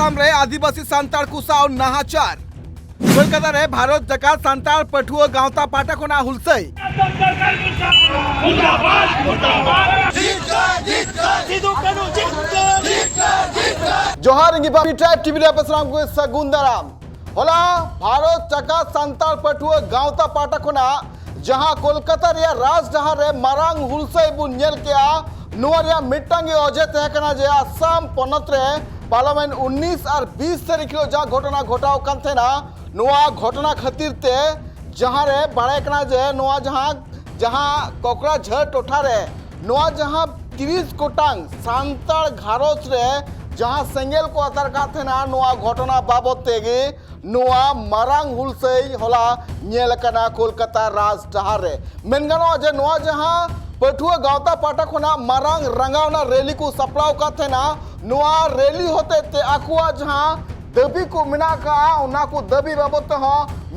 आसाम रे आदिवासी सांतार को साव नाहाचार कोलकाता रे भारत जकात सांतार पठुआ गांवता पाटा कोना हुलसई जोहार इंगिबा ट्राइब टीवी रे पसराम को सगुंदराम होला भारत जकात सांतार पठुआ गांवता पाटा कोना जहां कोलकाता रे राजडहार रे मारांग हुलसई बुन नेल केया नुआरिया मिटांगे अजे तहकना जे आसाम पनत रे पार्लियामेंट 19 और 20 तारीख जहाँ घटना घटाव कान थेना नुआ घटना खातिर ते जहाँ रे बाड़े कना जे नुआ जहाँ कोकराझार टोठा रे नुआ जहाँ 30 गोटांग सांतार घारोच रे जहाँ सेंगेल को अतर का थेना नुआ घटना बाबत तेगे नुआ मारांग हुलसई होला नेल कना कोलकाता राजडहार रे मेनगानो जे नुआ जहाँ पठुआ गावता पाटा खोना मारांग रंगावना रैली को सपड़ाव का थेना नुआ रैली होते ते आकुआ जहां दबी को मिना का उना को दबी बाबत हो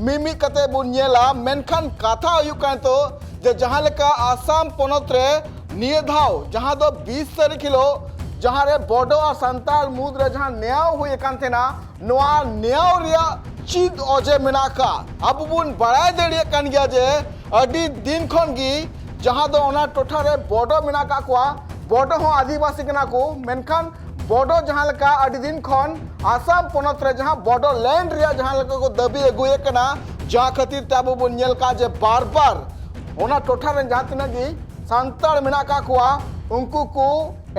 मिमी कते बुनियला मेनखान कथा हुई कान तो जे जहां लेका आसाम पनत रे निये धाव जहां दो 20 तारीख जहां रे बोडो और संताल मुद रे जहां न्याव हुई कान थेना नुआ न्याव रिया चीज ओजे मिना का अब बुन बड़ाय देड़िए कान गया जे अडी दिन खन गी जहाँ दो ओना टोठा रे बोडो मिना का कुआ बोडो हो आदिवासी कना को मेनखान बोडो जहाँ लका अडी दिन खन आसाम पनत रे जहाँ बोडो लैंड रिया जहाँ लका को दबी अगुए कना जहाँ खातिर ताबो बुन नेल का जे बार बार ओना टोठा रे जहाँ तिना गी सांतार मिना का कुआ उनको को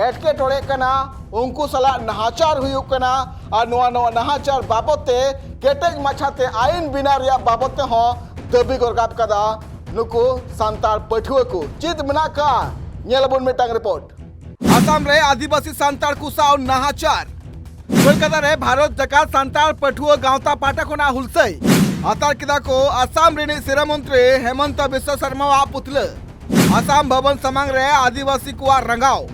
एटके टोड़े कना उनको सला नहाचार हुई कना और नवा नवा नहाचार बाबते केटेज माछाते आईन बिना रिया बाबते हो दबी गोरगाप कदा नुको सांतार पठुआ को चित मना का नेलबुन मिटांग रिपोर्ट आसाम रे आदिवासी सांतार को साव नाहाचार कोलकाता रे भारत जकात सांतार पठुआ गांवता पाटा कोना हुलसई आतार किदा को आसाम रे सिरा मंत्री हेमंत बिस्व शर्मा पुतल आसाम भवन समांग रे आदिवासी को रंगाव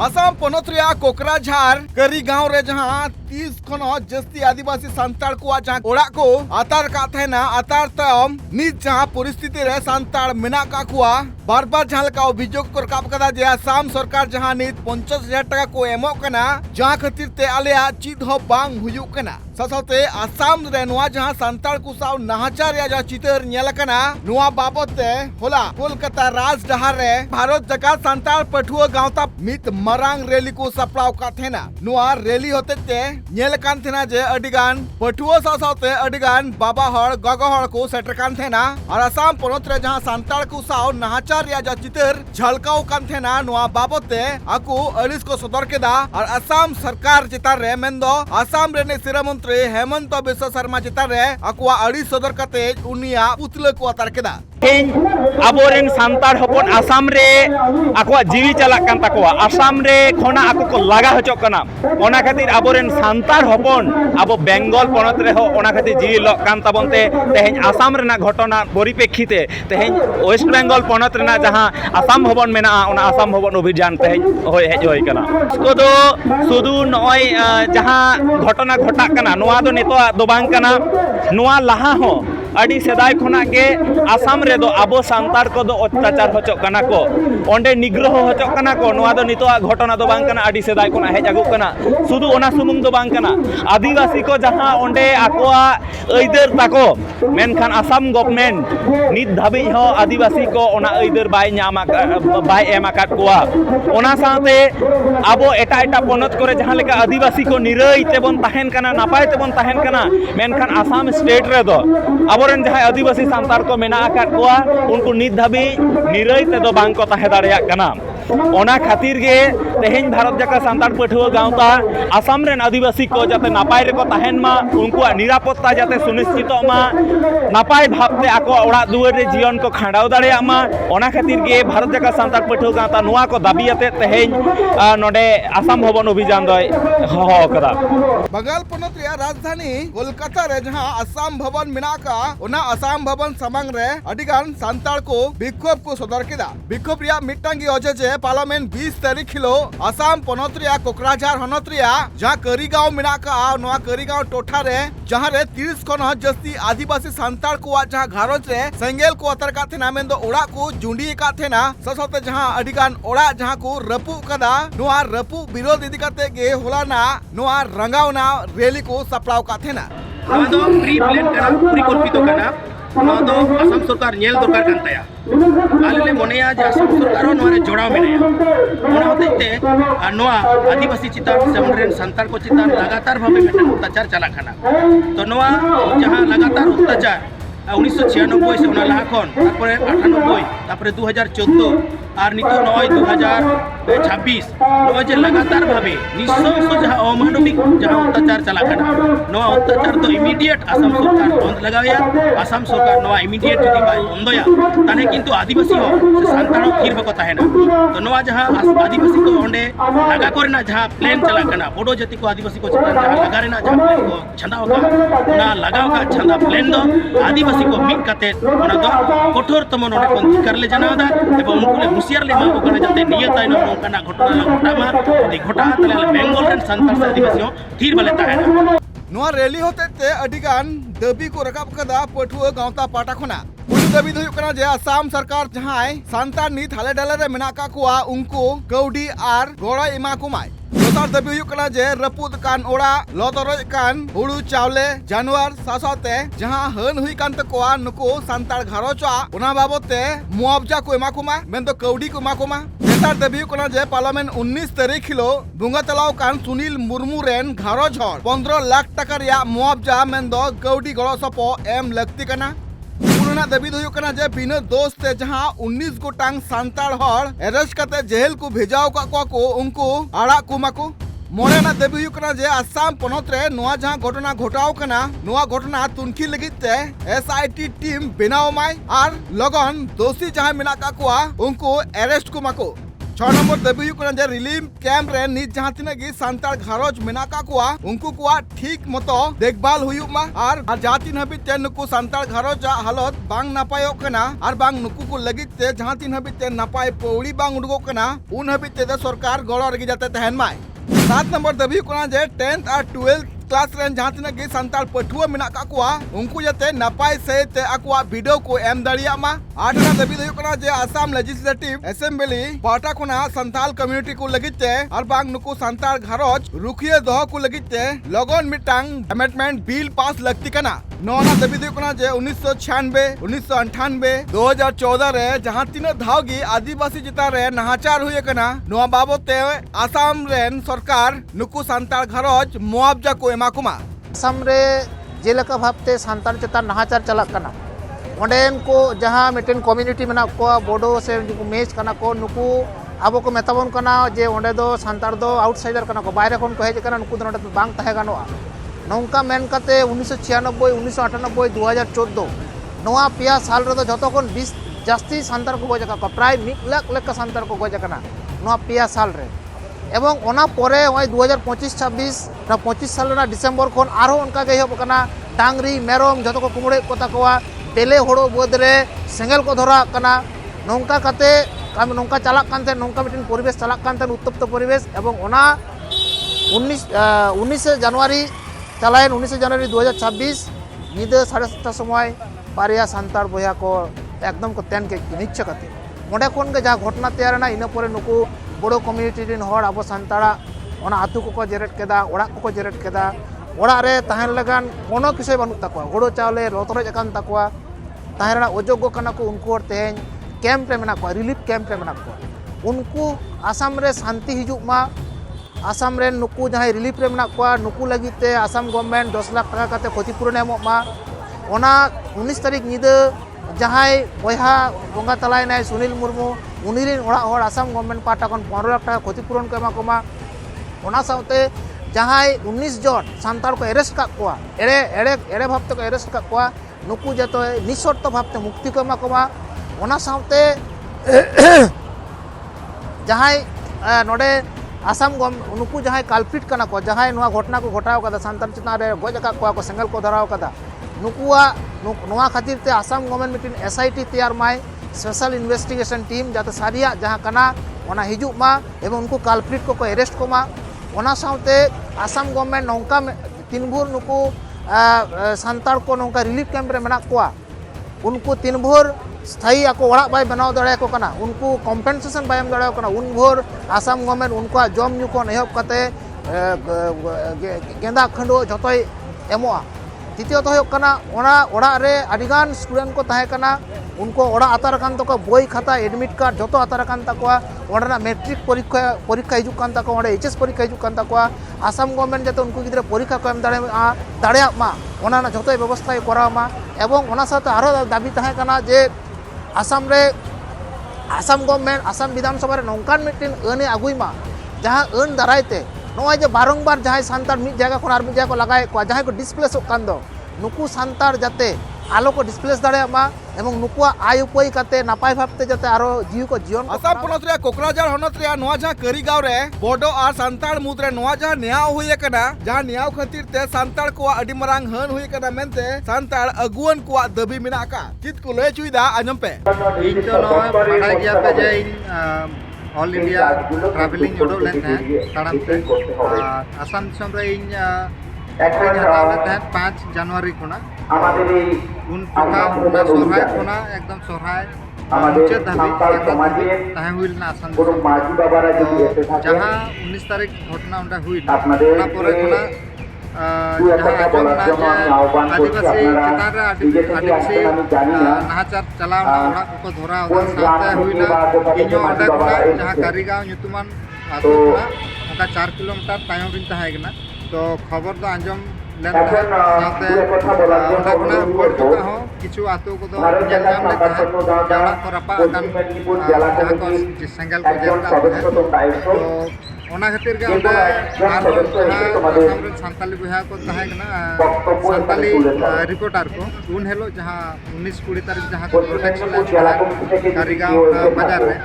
आसाम पनत रिया कोकराझार करी गांव रे जहां 30 खन जस्ती आदिवासी सांतार को जहां ओड़ा को आतार का थेना आतार तम निज जहां परिस्थिति रे सांतार मिना का कुआ बार बार जहां का अभियोग कर काप कदा जे आसाम सरकार जहां नित 50,000 टाका को एमो कना जहां खातिर ते आलेया चीज हो बांग हुयु कना ससते आसाम रे नुआ जहां सांतार को साव नाहाचार या जा चितर नेल कना नुआ बाबत ते होला कोलकाता राजडहार रे भारत जकात सांतार पठुआ गांवता मित मारांग रैली को सपड़ाव का थेना नुआ रैली होते ते नेल कान थेना जे अडिगान पठुआ साथे अडिगान बाबा हड़ गगो हड़ को सेटर कान थेना और आसाम पनत रे जहां सांतार को साव नाहाचार या जा चितर झलकाव कान थेना नुआ बाबत ते आकु अलिस को सदर केदा और आसाम सरकार चितार रे मेंदो आसाम रे सिरा मंत्री हेमंत बिस्व शर्मा चितार रे आकुआ अलिस सदर कते उनिया पुतल को अतार केदा आबोरेन सांतार हपन आसाम रे आकुआ जीवी चलाक कान ताकुआ आसाम रे खोना आकु को लागा हचो कना ओना खातिर आबोरेन सांतार हपन आबो बेंगल पनत रे हो ओना खातिर जीवी लक कान ताबनते तेहेन आसाम रेना घटना परिप्रेक्षिते तेहेन वेस्ट बेंगल पनत रेना जहां आसाम भवन मेना ओना आसाम भवन अभियान तेहेन होय हेज होय कना इसको दो सुदु नय जहां घटना घटा कना नोआ दो नितो दो बांग कना नोआ लाहा हो अड़ी सेदाय खोना के आसाम रे दो आबो सांतार को दो अत्याचार होचो कना को ओंडे निग्रह होचो कना को नोआ दो नितो घटना दो बांग कना अड़ी सेदाय खोना हेज आगु कना सुदु ओना सुमुंग दो बांग कना आदिवासी को जहां ओंडे आकोआ अइदर ताको मेनखान आसाम गवर्नमेंट नित धाबी हो आदिवासी को ओना अइदर बाय न्यामा बाय एमा काट कोआ ओना साथे आबो एटा एटा पनत करे जहां लेका आदिवासी को निरई तेबन ताहेन कना नापाय तेबन ताहेन कना मेनखान आसाम स्टेट रे दो आबोरेन जहां आदिवासी सांतार को मेना आकाट कोआ उनको नित धाबी निरई ते दो बांग को ताहे दाड़िया कना ओना खातिर गे तेहेन भारत जका सांतार पठुआ गांवता आसाम रेन आदिवासी को जाते नापाय रे को ताहेन मा उनको निरापत्ता जाते सुनिश्चित मा नापाय भावते आको ओड़ा दुआर रे जीवन को खांडाव दाड़िया मा ओना खातिर गे भारत जका सांतार पठुआ गांवता नुआ को दाबियाते तेहेन नोडे आसाम भवन अभियान दय हो कदा बंगाल पनत रिया राजधानी कोलकाता रे जहां आसाम भवन मिना का ओना आसाम भवन समांग रे अडिगान सांतार को विक्षोभ को सदर केदा विक्षोभ रिया मिटांगी अजे जे पार्लियामेंट 20 तारीख हिलो आसाम पनत रिया कोकराझार हनत रिया जहां करीगांव मेना का नोआ करीगांव टोठा रे जहां रे 30 खन जस्ती आदिवासी सांतार को जहां घारोज रे सेंगेल को अतर का थेना मेन दो ओड़ा को जुंडी का थेना ससते जहां अडिगान ओड़ा जहां को रपु कदा नोआ रपु विरोध इदी काते गे होलाना नोआ रंगावना रैली को सपड़ाव का थेना नवा दो प्री प्लान करा परिकल्पित करा नवा दो असम सरकार नेल दरकार कान ताया आले मोनेया जे असम सरकार नोरे जोड़ाव मेनाया ओना होतेते नोआ आदिवासी चितान सेमरेन संतार को चितान लगातार भावे मेटन अत्याचार चला खाना तो नोआ जहां लगातार अत्याचार 1996 से ओना लाहा खन तारपरे 98 तारपरे 2014 और नितो नय 2026 नय जे लगातार भावे निसंस जहां अमानविक जहां अत्याचार चला खाना नोआ अत्याचार तो इमीडिएट असम सरकार बंद लगाया असम सरकार नोआ इमीडिएट जदि बाय बंदया ताने किंतु आदिवासी हो से सांतारो खीर बको ताहेना तो नोआ जहां आदिवासी को ओंडे लगा करना जहां प्लान चला खाना बोडो जाति को आदिवासी को चितान जहां लगा रेना जहां प्लान को छंदाव का ना लगाव का छंदा प्लान दो आदिवासी को मिट काते ओना दो कठोरतम नोडे कोन धिकार ले जनावदा एवं उनको ले हुसियार ले मागो कना जाते नियत आइनो नोंकाना घटना ला घटामा यदि घटा तले बेंगल रेन सांतार से आदिवासी हो थीर बले ताहेना नोआ रैली होते ते अडिगान दबी को रकाब कदा पठुआ गांवता पाटा खना पुलु दबी हुयुग कना जे आसाम सरकार जहां सांतार नीत हाले डाले रे मेना का कुआ उनको कौडी आर गोड़ा इमा कुमाय दोसार दबी हुयुग कना जे रपुद कान ओड़ा लतरज कान हुड़ू चावले जानवर सासाते जहां हन हुई कान तकोआ नुको सांतार घारोचा ओना बाबते मुआवजा को एमा कुमा मेन तो कौडी को एमा कुमा तेसार दबी हुयुग कना जे पार्लियामेंट 19 तारीख हिलो बुंगा तलाव कान सुनील मुर्मू रेन घारोज हर 15 लाख टाका रिया मुआवजा मेन दो कौडी गड़ो सपो एम लगती कना पुराना दबी हुयुग कना जे बिना दोष ते जहां 19 गोटांग सांतार हर अरेस्ट करते जेल को भेजाव का को उनको आड़ा कुमाको मोरेना दबी हुयुग कना जे आसाम पनत रे नोआ जहां घटना घटाव कना नोआ घटना तुनखी लगित ते एसआईटी टीम बेनाव माय आर लगन दोषी जहां मेना का कोआ उनको अरेस्ट कुमाको 6 नंबर दबी हुयुग कना जे रिलीफ कैंप रे नित जहां तिना गी सांतार घारोज मेना का कोआ उनको कोआ ठीक मतो देखभाल हुयुग मा आर जातिन हबी ते नुको सांतार घारोज हालत बांग नापायो कना आर बांग नुको को लगित ते जहां तिन हबी ते नापाय पौड़ी बांग उडगो कना उन हबी ते सरकार गड़ो रगी जाते तहन माय 7 नंबर दबी हुयुग कना जे 10th और 12th क्लास रेन जहां तिना गी सांतार पठुआ मेना का कोआ उनको जाते नापाय से ते अकवा वीडियो को एम दड़िया मा 8 ना दबी हुयुग कना जे आसाम लेजिस्लेटिव असेंबली पाटा कोना संताल कम्युनिटी को लगिते और बांग नुको सांतार घारोज रुखिए दह को लगिते लगन मिटांग अमेंडमेंट बिल पास लगती कना 9 ना दबी हुयुग कना जे 1996 1998 2014 रे जहां तीन धावगी आदिवासी चिता रे नाहाचार हुए कना नोआ बाबते आसाम रेन सरकार नुको सांतार घारोज मुआवजा को एमाकुमा आसाम रे जेलका भाबते सांतार चिता नाहाचार चलक कना ओंडेन को जहां मिटेन कम्युनिटी मेना को बोडो से मेज कना को नुकु आबो को मेताबन कना जे ओंडे दो सांतार दो आउटसाइडर कना को बाहर खन को हेज कना नुकु दो बांग तहे गानोआ नौका मेन कते 1996 1998 2014 नोआ पिया साल रे दो जतो कोन 20 जास्ती सांतार को गोज का प्राय 1 लाख लेका सांतार को गोज कना नोआ पिया साल रे एवं ओना परे 2025 26 ना 25 साल ना डिसेंबर खन आरो उनका गे हब कना डांगरी मेरम जतो को कुमड़े को ताकोआ बेले होड़ो बोद रे सेंगेल को धरा कना नौका कते काम नौका चलाक कानते नौका मिटिन परिवेश चलाक कानते उत्तप्त परिवेश एवं ओना 19 जनवरी चलायन 19 जनवरी 2026 निद 7:30 समय पारिया सांतार बया को एकदम को तेन के निच्छ कते ओंडे कोन के जा घटना तैयार ना इन परे नुकु बड़ो कम्युनिटी रिन हर अब सांतारा ओना आतु को जेरेट केदा ओड़ा को जेरेट केदा ओड़ा रे तहन लगान कोनो किसे बनु तकवा गोड़ो चावले लतरज अकान तकवा तहरा अयोग्य कना को उनको तेन कैंप रे मेना को रिलीफ कैंप रे मेना को उनको आसाम रे शांति हिजुग मा आसाम रे नुकु जहां रिलीफ रे मेना को नुकु लगिते आसाम गवर्नमेंट 10 लाख टाका काते क्षतिपूरण एमोग मा ओना 19 तारीख निदा जहां बहा बंगा तलाय नाय सुनील मुर्मू उनिरिन ओड़ा हर आसाम गवर्नमेंट पाटा कोन 15 लाख टाका क्षतिपूरण को एमा कोमा ओना साउते जहां 19 जन सांतार को अरेस्ट का कोआ एड़े भाबते को अरेस्ट का कोआ नुकु जतो निशर्त भाबते मुक्ति को एमा कोमा ओना साउते जहां नोडे आसाम नुकु जहां काल्पिट कना को जहां नोआ घटना को घटाव कदा सांतार चिता रे गोज का कोआ को सेंगल को धराव कदा नुकुआ नोआ खातिर ते आसाम गवर्नमेंट मिटिन एसआईटी तैयार माय स्पेशल इन्वेस्टिगेशन टीम जाते सारिया जहां कना ओना हिजुग मा एवं उनको काल्प्रिट को एरेस्ट को मा ओना साउते आसाम गवर्नमेंट नौका तीन भोर नुकु सांतार को नौका रिलीफ कैम्प रे मेना कोआ उनको तीन भोर स्थायी आको ओड़ा बाय बनाव दाड़े को कना उनको कम्पेन्सेशन बाय एम दाड़े को कना उन भोर आसाम गवर्नमेंट उनको जम न्यू को एहब कते गेंदा खंडो जतोय एमोआ द्वितीयत हो कना ओना ओड़ा रे अडिगान स्टूडेंट को ताहे कना उनको ओड़ा आतार कान तको बोई खाता एडमिट कार्ड जतो आतार कान तकोआ ओडना मैट्रिक परीक्षा हिजुक कान तको ओडे एचएस परीक्षा हिजुक कान तकोआ आसाम गवर्नमेंट जते उनको गिद्रा परीक्षा को एम दाड़े मा ओना जतो व्यवस्था करा मा एवं ओना साथे आरो दाबी ताहे कना जे आसाम रे आसाम गवर्नमेंट आसाम विधानसभा रे नौकान मिटिन अने आगुई मा जहां अन दारायते नोय जे बारंबार जहां सांतार मिद जायगा खन आर मिद जायगा को लगाए को जहां को डिस्प्लेस कान दो नुकु सांतार जाते आलो को डिस्प्लेस दाड़े मा एवं नुकुआ आय उपाय काते नापाय भाबते जाते आरो जीव को जीवन आसाम पोनत रे कोकराझार हनत रे नोआ जहां करीगांव रे बोडो और सांतार मुद रे नोआ जहां न्याव हुई कना जहां न्याव खातिर ते सांतार को अडी मरांग हन हुई कना मेनते सांतार अगुवन को दबी मेना का चित को लय चुईदा आजम पे इन तो नोय बड़ा गया पे जे इन ऑल इंडिया ट्रैवलिंग उडो लेन है ताड़म से आसाम दिसम रे इन हताव लेते हैं 5 जनवरी खुना उन टका उना सोहराय खुना एकदम सोहराय मुचाद धाबी ताहे हुइलना आसाम जहां 19 तारीख घटना उंडा हुइलना ओना परे खुना जहां आजमना आदिवासी चेतान रे आदिवासी नाहाचार चलावना ओड़ा को धरा ओदा साथे हुइना इño ओंडे खुना जहां कारीगांव nyutuman आतु खुना ओका 4 किलोमीटर तायम बिन ताहे गना तो खबर तो आंजम लेन ताहे साथे ओंडे खुना पड़ चुका हो किछु आतु को तो जेल जाम लेता है जाड़ा को रपा कान जहां को सेंगल को जेल का तो ओना खातिर के ओंडे आरो आसाम रे सांताली बुहा को ताहे गना सांताली रिपोर्टर को उन हेलो जहां 19 20 तारीख जहां को प्रोटेक्शन कारीगांव बाजार रे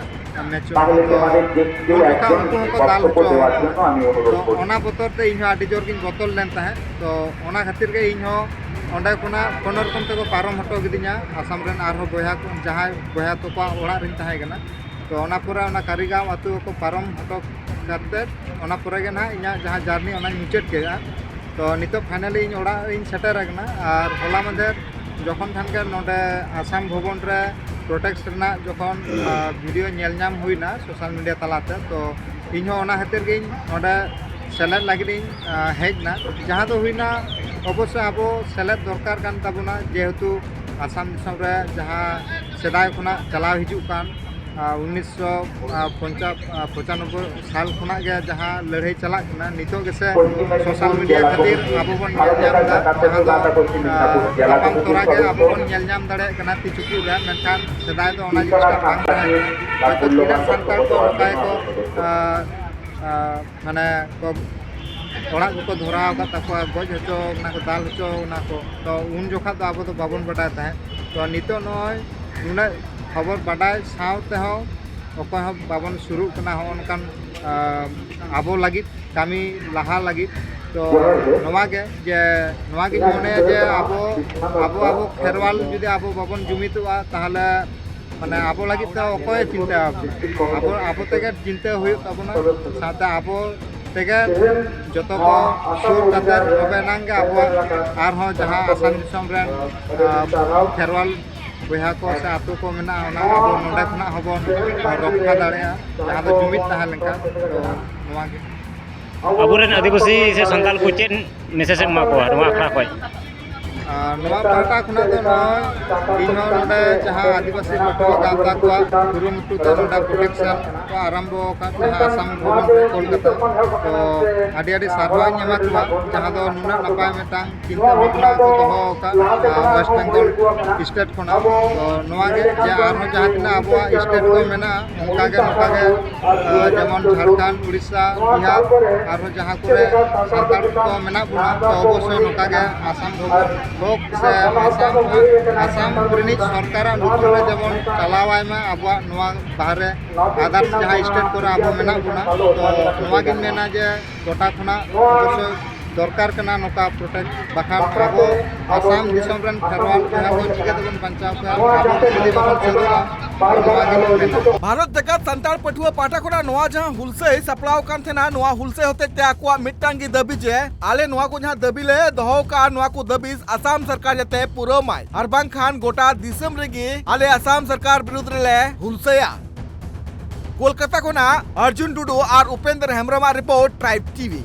मेचो तो उनको दाल तो ओना बोतर ते इहो आडी जोर किन बोतल लेन ताहे तो ओना खातिर के इहो ओंडे कोना कोनर कोन ते को पारम हटो गिदिया आसाम रेन आरो बोया को जहां बोया तो को ओड़ा रिन ताहे गना तो ओना पूरा ओना कारीगांव अतु को पारम हटो करते ओना पूरा के ना इना जहां जर्नी ओना मुचेट के तो नितो फाइनली इन ओड़ा इन सेटर गना और होला मंदर जखन थान के नोडे आसाम भवन रे प्रोटेक्ट रना जखन वीडियो नेल नाम हुइना सोशल मीडिया तलाते तो इन ओना खातिर के नोडे सेलेक्ट लागिन हेजना जहां तो हुइना अवश्य आबो सेलेक्ट दरकार कान ताबुना जेहेतु आसाम दिसम रे जहां सेदाय खुना चलाव हिजु कान 1995 साल खुना के जहां लड़ाई चला कना नितो गेसे सोशल मीडिया खातिर आबो बन नेल जाम दा जहां दो लापम तोरा के आबो बन नेल जाम दाड़े कना तिचुकु रे मेनखान सेदाय तो ओना जिनिस बांग रहा तो तीना सांतार को ओकाय को माने को ओड़ा को धराव का तको गज हचो ना को दाल हचो ना को तो उन जोखा तो आबो तो बाबन बटाय ताहे तो नितो नय नुना खबर बाडाय सावते हो अकय हो बाबन शुरू कना हो अनकान आबो लागित कामी लाहा लागित तो नवा के जे नवा के मने जे आबो खेरवाल जुदि आबो बाबन जुमितवा ताहले माने आबो लागित तो अकय चिंता आबो तेगे चिंता हुई तबना साथे आबो तेगे जतो को सुर कतर तबे नांगे आबो आर हो जहां आसाम दिसम रे खेरवाल बहा को से आतु को मेना ओना आबो नोडे खना हबन रक्षा दाड़ेया जहां दो जुमित ताहा लेका तो नवा के अबुरेन आदिवासी से संताल को चेन मेसेज मा को नवा आखड़ा कोय नवा पाटा खुना तो नय इनो नोडे जहां आदिवासी पटो गांता को कुरुमुटु तो नोडा प्रोटेक्शन को आरंभ का जहां आसाम भवन कोलकाता तो आडी आडी सारवा ᱧᱟᱢᱟ को जहां दो नुना नपाय मेटांग चिंता भावना को दोहो का वेस्ट बेंगल स्टेट खुना तो नवा के जे आरो जहां तिना आबो स्टेट को मेना उनका के जेमन झारखंड उड़ीसा बिहार आरो जहां करे सरकार को मेना बुना तो अवश्य नोका के आसाम भवन लोक से आसाम रिनिज सरकार नुतुरे जेमन चलावाय में आबो नवा बाहरे आदर्श जहां स्टेट को आबो मेना बुना तो नवा के मेना जे गोटा खुना अवश्य दरकार कना नोका प्रोटेक्ट बखान आबो आसाम दिसम रन खेरवाल बहा को चिका तबन पंचाव का आबो जुदी बखन चलोगा नोवा गेलो मेना भारत जगत संताल पठुआ पाटा कोना नोआ जहां हुलसे सप्लाव कान थेना नोआ हुलसे होते ते आकुआ मिट्टांगी दबी जे आले नोआ को जहां दबी ले दहो का नोआ को दबीस आसाम सरकार जते पुरो माय आर बांग खान गोटा दिसम रेगी आले आसाम सरकार विरुद्ध रे हुलसेया कोलकाता कोना अर्जुन टुडू और Upendra Hembram report tribe TV.